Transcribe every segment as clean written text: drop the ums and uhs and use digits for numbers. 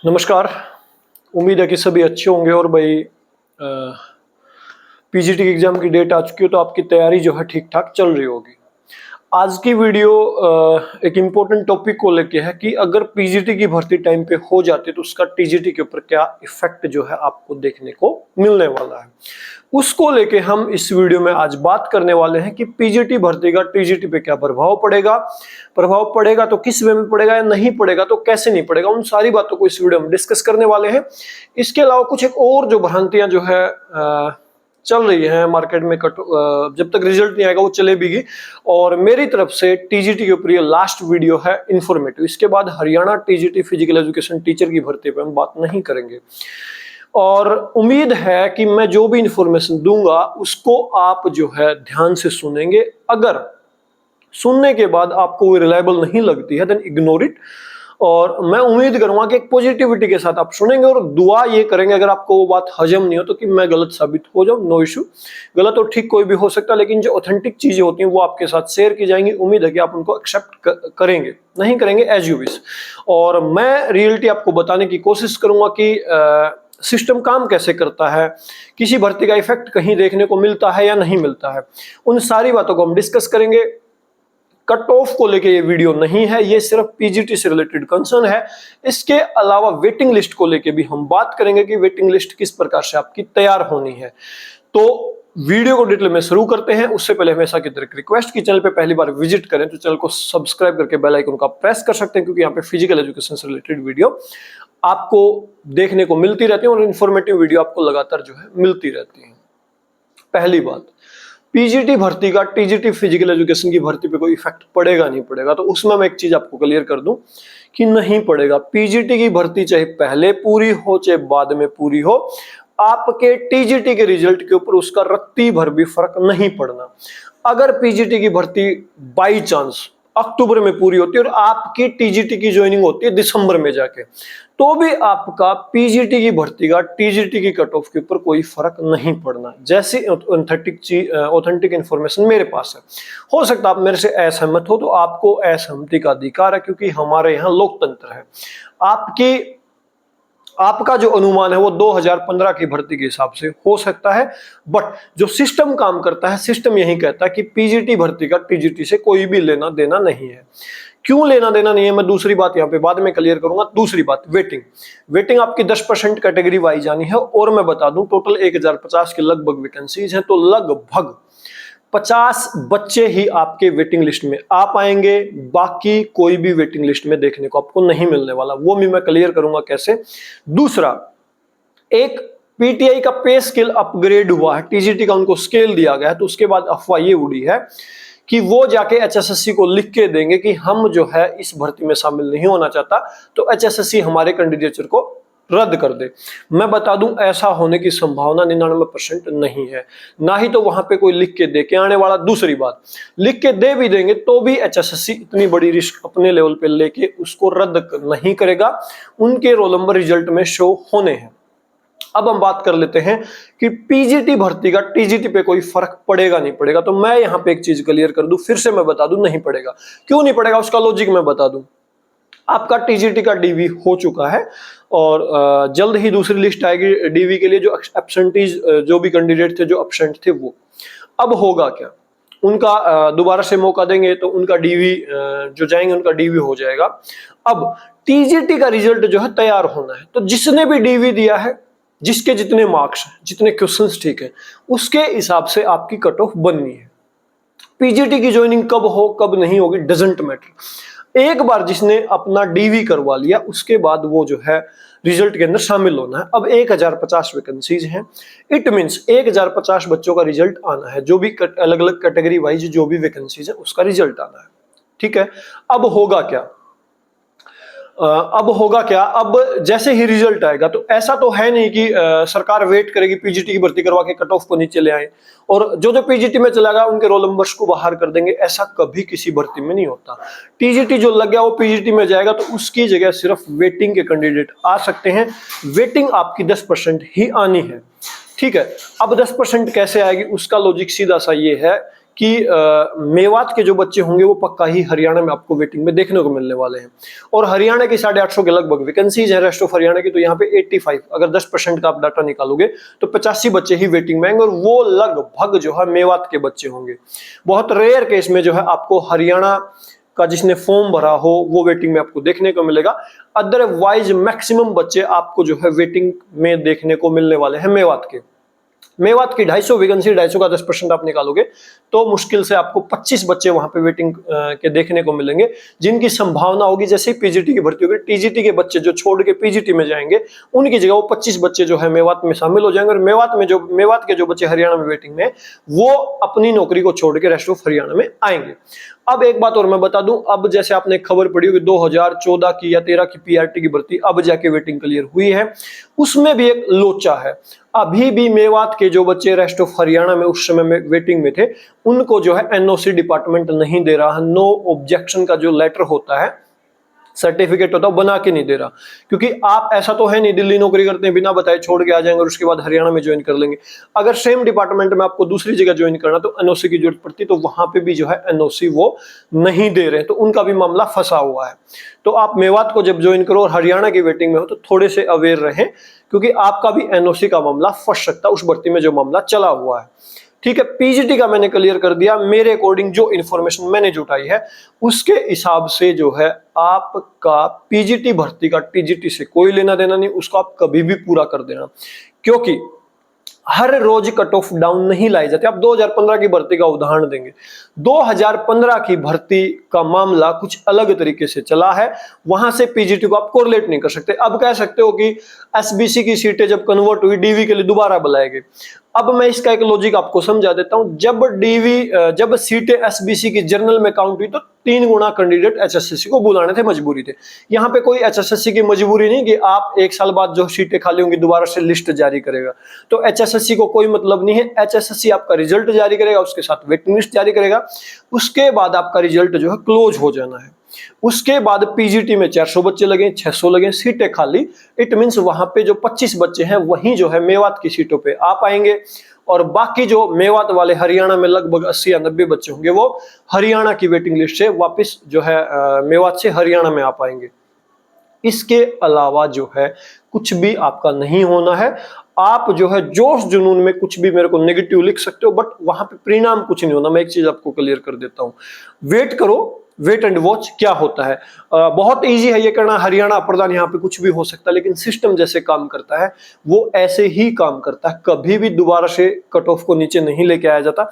नमस्कार। उम्मीद है कि सभी अच्छे होंगे और भाई पीजीटी की एग्जाम की डेट आ चुकी है तो आपकी तैयारी जो है ठीक ठाक चल रही होगी। आज की वीडियो एक इम्पोर्टेंट टॉपिक को लेके है कि अगर पीजीटी की भर्ती टाइम पे हो जाती है तो उसका टीजीटी के ऊपर क्या इफेक्ट जो है आपको देखने को मिलने वाला है, उसको लेके हम इस वीडियो में आज बात करने वाले हैं कि पीजीटी भर्ती का टीजीटी पे क्या प्रभाव पड़ेगा तो किस वे में पड़ेगा या नहीं पड़ेगा तो कैसे नहीं पड़ेगा, उन सारी बातों को इस वीडियो में डिस्कस करने वाले हैं। इसके अलावा कुछ एक और जो भ्रांतियां जो है चल रही है मार्केट में, जब तक रिजल्ट नहीं आएगा वो चलेगी। और मेरी तरफ से टीजीटी के ऊपर ये लास्ट वीडियो है इंफॉर्मेटिव। इसके बाद Haryana TGT physical education teacher की भर्ती पे हम बात नहीं करेंगे। और उम्मीद है कि मैं जो भी इंफॉर्मेशन दूंगा उसको आप जो है ध्यान से सुनेंगे। अगर सुनने के बाद आपको वो रिलायबल नहीं लगती है देन इग्नोर इट। और मैं उम्मीद करूंगा कि एक पॉजिटिविटी के साथ आप सुनेंगे और दुआ ये करेंगे अगर आपको वो बात हजम नहीं हो तो कि मैं गलत साबित हो जाऊं। नो इशू, गलत और ठीक कोई भी हो सकता है, लेकिन जो ऑथेंटिक चीजें होती हैं वो आपके साथ शेयर की जाएंगी। उम्मीद है कि आप उनको एक्सेप्ट करेंगे, नहीं करेंगे एज यू विश। और मैं रियलिटी आपको बताने की कोशिश करूंगा कि सिस्टम काम कैसे करता है, किसी भर्ती का इफेक्ट कहीं देखने को मिलता है या नहीं मिलता है, उन सारी बातों को हम डिस्कस करेंगे। कट ऑफ को लेके ये वीडियो नहीं है, ये सिर्फ पीजीटी से रिलेटेड कंसर्न है। इसके अलावा वेटिंग लिस्ट को लेके भी हम बात करेंगे कि वेटिंग लिस्ट किस प्रकार से आपकी तैयार होनी है। तो वीडियो को डिटेल में शुरू करते हैं। उससे पहले हमेशा की तरह रिक्वेस्ट की चैनल पे पहली बार विजिट करें तो चैनल को सब्सक्राइब करके बेल आइकन का प्रेस कर सकते हैं, क्योंकि यहाँ पे फिजिकल एजुकेशन से रिलेटेड वीडियो आपको देखने को मिलती रहती है और इन्फॉर्मेटिव वीडियो आपको लगातार जो है मिलती रहती है। पहली बात, पीजीटी भर्ती का टीजीटी फिजिकल एजुकेशन की भर्ती पे कोई इफेक्ट पड़ेगा नहीं पड़ेगा, तो उसमें मैं एक चीज आपको क्लियर कर दूं कि नहीं पड़ेगा। पीजीटी की भर्ती चाहे पहले पूरी हो चाहे बाद में पूरी हो, आपके टीजीटी के रिजल्ट के ऊपर उसका रत्ती भर भी फर्क नहीं पड़ना। अगर पीजीटी की भर्ती बाई चांस अक्टूबर में पूरी होती है और आपकी टीजीटी की ज्वाइनिंग होती है दिसंबर में जाके, तो भी आपका पीजीटी की भर्ती का टीजीटी की कट ऑफ के ऊपर कोई फर्क नहीं पड़ना। जैसे ऑथेंटिक इंफॉर्मेशन मेरे पास है, हो सकता है आप मेरे से असहमत हो, तो आपको असहमति का अधिकार है, क्योंकि हमारे यहाँ लोकतंत्र है। आपका जो अनुमान है वो 2015 की भर्ती के हिसाब से हो सकता है, बट जो सिस्टम काम करता है, सिस्टम यही कहता है कि पीजीटी भर्ती का टीजीटी से कोई भी लेना देना नहीं है। क्यों लेना देना नहीं है, मैं दूसरी बात यहाँ पे बाद में क्लियर करूंगा। दूसरी बात, वेटिंग आपकी 10% कैटेगरी वाइज आनी है। और मैं बता दूं टोटल 1050 के लगभग वैकेंसीज हैं, तो लगभग 50 बच्चे ही आपके वेटिंग लिस्ट में आ पाएंगे, बाकी कोई भी वेटिंग लिस्ट में देखने को आपको नहीं मिलने वाला। वो भी मैं क्लियर करूंगा कैसे। दूसरा, एक पीटीआई का पे स्केल अपग्रेड हुआ है, टीजीटी का उनको स्केल दिया गया है, तो उसके बाद अफवाह ये उड़ी है कि वो जाके एचएसएससी को लिख के देंगे कि हम जो है इस भर्ती में शामिल नहीं होना चाहता, तो एचएसएससी हमारे कैंडिडेचर को रद्द कर दे। मैं बता दूं ऐसा होने की संभावना 99% नहीं है, ना ही तो वहां पे कोई लिख के दे के आने वाला। दूसरी बात, लिख के दे भी देंगे तो भी एचएसएससी इतनी बड़ी रिस्क अपने लेवल पे लेके उसको रद्द नहीं करेगा, उनके रोल नंबर रिजल्ट में शो होने हैं। अब हम बात कर लेते हैं कि पीजीटी भर्ती का टीजीटी पे कोई फर्क पड़ेगा नहीं पड़ेगा। तो मैं यहां पे एक चीज क्लियर कर दूं, फिर से मैं बता दूं नहीं पड़ेगा। क्यों नहीं पड़ेगा उसका लॉजिक मैं बता दूं। आपका टीजीटी का डीवी हो चुका है और जल्द ही दूसरी लिस्ट आएगी डीवी के लिए, जो एब्सेंटीज जो भी कैंडिडेट थे जो एब्सेंट थे वो। अब होगा क्या, उनका दोबारा से मौका देंगे तो उनका डीवी जो जाएंगे उनका डीवी हो जाएगा। अब टीजीटी का रिजल्ट जो है तैयार होना है, तो जिसने भी डीवी दिया है, जिसके जितने मार्क्स हैं, जितने क्वेश्चंस ठीक है, उसके हिसाब से आपकी कट ऑफ बननी है। पीजीटी की ज्वाइनिंग कब हो कब नहीं होगी डजंट मैटर। एक बार जिसने अपना डीवी करवा लिया उसके बाद वो जो है रिजल्ट के अंदर शामिल होना है। अब 1050 वैकेंसीज हैं, इट मींस 1050 बच्चों का रिजल्ट आना है, जो भी अलग अलग कैटेगरी वाइज जो भी वैकेंसीज है उसका रिजल्ट आना है। ठीक है, अब होगा क्या, अब जैसे ही रिजल्ट आएगा, तो ऐसा तो है नहीं कि सरकार वेट करेगी पीजीटी की भर्ती करवा के कट ऑफ को नीचे ले आए और जो पीजीटी में चला गया उनके रोल नंबर्स को बाहर कर देंगे। ऐसा कभी किसी भर्ती में नहीं होता। टीजीटी जो लग गया वो पीजीटी में जाएगा, तो उसकी जगह सिर्फ वेटिंग के कैंडिडेट आ सकते हैं। वेटिंग आपकी 10% ही आनी है। ठीक है, अब 10% कैसे आएगी उसका लॉजिक सीधा सा ये है कि मेवात के जो बच्चे होंगे वो पक्का ही हरियाणा में आपको वेटिंग में देखने को मिलने वाले हैं। और हरियाणा की 850 के लगभग वैकेंसीज है रेस्ट ऑफ हरियाणा की, तो यहाँ पे 85, अगर 10% का आप डाटा निकालोगे तो 85 बच्चे ही वेटिंग में आएंगे, और वो लगभग जो है मेवात के बच्चे होंगे। बहुत रेयर केस में जो है आपको हरियाणा का जिसने फॉर्म भरा हो वो वेटिंग में आपको देखने को मिलेगा। अदरवाइज मैक्सिमम बच्चे आपको जो है वेटिंग में देखने को मिलने वाले हैं मेवात के। मेवात की 250 वैकेंसी, 250 का 10% आप निकालोगे तो मुश्किल से आपको 25 बच्चे वहां पे वेटिंग के देखने को मिलेंगे, जिनकी संभावना होगी जैसे ही पीजीटी की भर्ती होगी, टीजीटी के बच्चे जो छोड़ के पीजीटी में जाएंगे उनकी जगह वो 25 बच्चे जो है मेवात में शामिल हो जाएंगे, और मेवात के जो बच्चे हरियाणा में वेटिंग में वो अपनी नौकरी को छोड़ के रेस्ट ऑफ हरियाणा में आएंगे। अब एक बात और मैं बता दूं, अब जैसे आपने खबर पढ़ी होगी 2014 की या 13 की पीआरटी की भर्ती अब जाके वेटिंग क्लियर हुई है, उसमें भी एक लोचा है। अभी भी मेवात के जो बच्चे रेस्ट ऑफ हरियाणा में उस समय में वेटिंग में थे, उनको जो है एनओसी डिपार्टमेंट नहीं दे रहा, नो ऑब्जेक्शन का जो लेटर होता है, सर्टिफिकेट होता है, बना के नहीं दे रहा। क्योंकि आप ऐसा तो है नहीं दिल्ली नौकरी करते हैं बिना बताए छोड़ के आ जाएंगे और उसके बाद हरियाणा में ज्वाइन कर लेंगे। अगर सेम डिपार्टमेंट में आपको दूसरी जगह ज्वाइन करना तो एनओसी की जरूरत पड़ती, तो वहां पे भी जो है एनओसी वो नहीं दे रहे, तो उनका भी मामला फंसा हुआ है। तो आप मेवात को जब ज्वाइन करो और हरियाणा की वेटिंग में हो तो थोड़े से अवेयर रहें, क्योंकि आपका भी एनओसी का मामला फंस सकता है उस भर्ती में जो मामला चला हुआ है। ठीक है, पीजीटी का मैंने क्लियर कर दिया। मेरे अकॉर्डिंग जो इन्फॉर्मेशन मैंने जुटाई है उसके हिसाब से जो है आपका पीजीटी भर्ती का टीजीटी से कोई लेना देना नहीं, उसको आप कभी भी पूरा कर देना, क्योंकि हर रोज कट ऑफ डाउन नहीं लाई जाती। आप 2015 की भर्ती का उदाहरण देंगे, 2015 की भर्ती का मामला कुछ अलग तरीके से चला है, वहां से पीजीटी को आप कोरिलेट नहीं कर सकते। अब कह सकते हो कि एसबीसी की सीटें जब कन्वर्ट हुई डीवी के लिए दोबारा बुलाए गए। अब मैं इसका एक लॉजिक आपको समझा देता हूं। जब सीटें एसबीसी की जर्नल में काउंट हुई तो 3 गुना कैंडिडेट एचएसएससी को बुलाने थे, मजबूरी थे। यहाँ पे कोई एचएसएससी की मजबूरी नहीं कि आप 1 साल बाद जो सीटें खाली होंगी दोबारा से लिस्ट जारी करेगा, तो एचएसएससी को कोई मतलब नहीं है। एचएसएससी आपका रिजल्ट जारी करेगा, उसके साथ वेटिंग लिस्ट जारी करेगा, उसके बाद आपका रिजल्ट जो है क्लोज हो जाना है। उसके बाद पीजीटी में 400 बच्चे लगे, 600 लगे, सीटें खाली, इट मींस वहां पे जो 25 बच्चे हैं वही जो है मेवात की सीटों पे आ पाएंगे, और बाकी जो मेवात वाले हरियाणा में लगभग 80 या 90 बच्चे होंगे वो हरियाणा की वेटिंग लिस्ट से वापस जो है मेवात से हरियाणा में आ पाएंगे। इसके अलावा जो है कुछ भी आपका नहीं होना है। आप जो है जोश जुनून में कुछ भी मेरे को नेगेटिव लिख सकते हो, बट वहां पे परिणाम कुछ नहीं होना। मैं एक चीज आपको क्लियर कर देता हूं, वेट करो, वेट एंड वॉच क्या होता है। बहुत इजी है ये करना, हरियाणा प्रधान यहाँ पे कुछ भी हो सकता है, लेकिन सिस्टम जैसे काम करता है वो ऐसे ही काम करता है। कभी भी दोबारा से कट ऑफ को नीचे नहीं लेके आया जाता।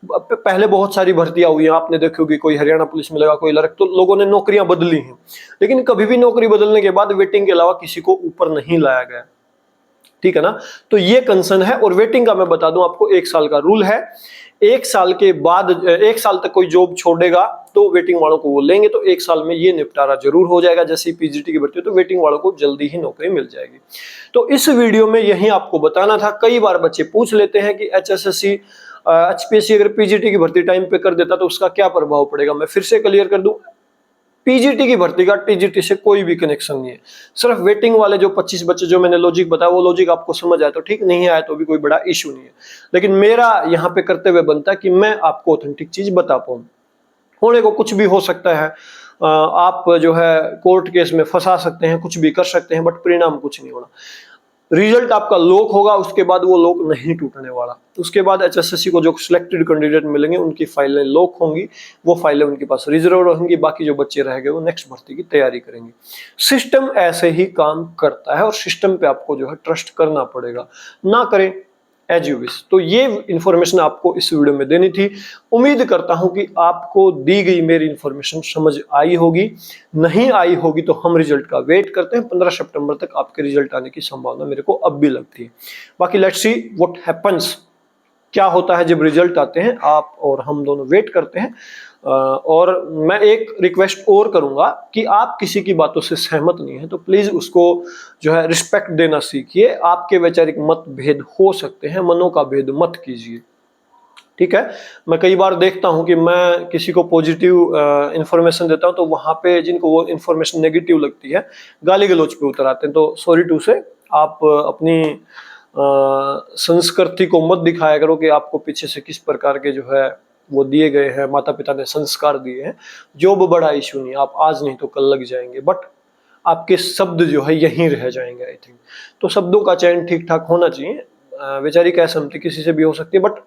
पहले बहुत सारी भर्तियां हुई हैं, आपने देखी होगी, कोई हरियाणा पुलिस में लगा, कोई लड़क, तो लोगों ने नौकरियां बदली हैं, लेकिन कभी भी नौकरी बदलने के बाद वेटिंग के अलावा किसी को ऊपर नहीं लाया गया। ठीक है ना, तो ये कंसर्न है। और वेटिंग का मैं बता दूं आपको, 1 साल का रूल है। 1 साल के बाद 1 साल तक कोई जॉब छोड़ेगा तो वेटिंग वालों को वो लेंगे, तो 1 साल में ये निपटारा जरूर हो जाएगा। जैसे ही पीजीटी की भर्ती हो तो वेटिंग वालों को जल्दी ही नौकरी मिल जाएगी। तो इस वीडियो में यही आपको बताना था। कई बार बच्चे पूछ लेते हैं कि एचएसएससी एचपीएससी अगर पीजीटी की भर्ती टाइम पे कर देता तो उसका क्या प्रभाव पड़ेगा। मैं फिर से क्लियर कर दूं, पीजीटी की भर्ती का टीजीटी से कोई भी कनेक्शन नहीं है। सिर्फ वेटिंग वाले जो 25 बच्चे जो मैंने लॉजिक बताया, वो लॉजिक आपको समझ आया तो ठीक, नहीं आया तो भी कोई बड़ा इशू नहीं है। लेकिन मेरा यहाँ पे करते हुए बनता है कि मैं आपको ऑथेंटिक चीज बता पाऊं। होने को कुछ भी हो सकता है, आप जो है कोर्ट केस में फंसा सकते हैं, कुछ भी कर सकते हैं, बट परिणाम कुछ नहीं होना। रिजल्ट आपका लॉक होगा, उसके बाद वो लॉक नहीं टूटने वाला। उसके बाद एचएसएससी को जो सिलेक्टेड कैंडिडेट मिलेंगे उनकी फाइलें लॉक होंगी, वो फाइलें उनके पास रिजर्व रहेंगी, बाकी जो बच्चे रह गए वो नेक्स्ट भर्ती की तैयारी करेंगे। सिस्टम ऐसे ही काम करता है और सिस्टम पे आपको जो है ट्रस्ट करना पड़ेगा, ना करें एज यू विश। तो ये इंफॉर्मेशन आपको इस वीडियो में देनी थी। उम्मीद करता हूं कि आपको दी गई मेरी इंफॉर्मेशन समझ आई होगी। नहीं आई होगी तो हम रिजल्ट का वेट करते हैं। 15 सितंबर तक आपके रिजल्ट आने की संभावना मेरे को अब भी लगती है। बाकी लेट्स सी व्हाट हैपेंस, क्या होता है जब रिजल्ट आते हैं। आप और हम दोनों वेट करते हैं। और मैं एक रिक्वेस्ट और करूंगा कि आप किसी की बातों से सहमत नहीं है तो प्लीज उसको जो है रिस्पेक्ट देना सीखिए। आपके वैचारिक मतभेद हो सकते हैं, मनों का भेद मत कीजिए। ठीक है, मैं कई बार देखता हूं कि मैं किसी को पॉजिटिव इंफॉर्मेशन देता हूं तो वहां पे जिनको वो इंफॉर्मेशन नेगेटिव लगती है गाली गलौज पे उतर आते हैं। तो सॉरी टू से, आप अपनी संस्कृति को मत दिखाया करो कि आपको पीछे से किस प्रकार के जो है वो दिए गए हैं, माता पिता ने संस्कार दिए हैं। जॉब बड़ा इशू नहीं, आप आज नहीं तो कल लग जाएंगे, बट आपके शब्द जो है यहीं रह जाएंगे आई थिंक। तो शब्दों का चयन ठीक ठाक होना चाहिए। वैचारिक असहमति किसी से भी हो सकती है, but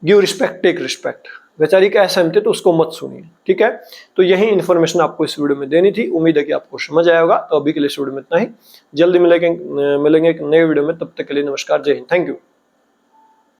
give respect, take respect. वैचारिक असहमति तो उसको मत सुनिए, ठीक है। तो यही इन्फॉर्मेशन आपको इस वीडियो में देनी थी। उम्मीद है कि आपको समझ आया होगा। तो अभी के लिए इस वीडियो में इतना ही। जल्दी मिलेंगे एक नए वीडियो में, तब तक के लिए नमस्कार, जय हिंद, थैंक यू।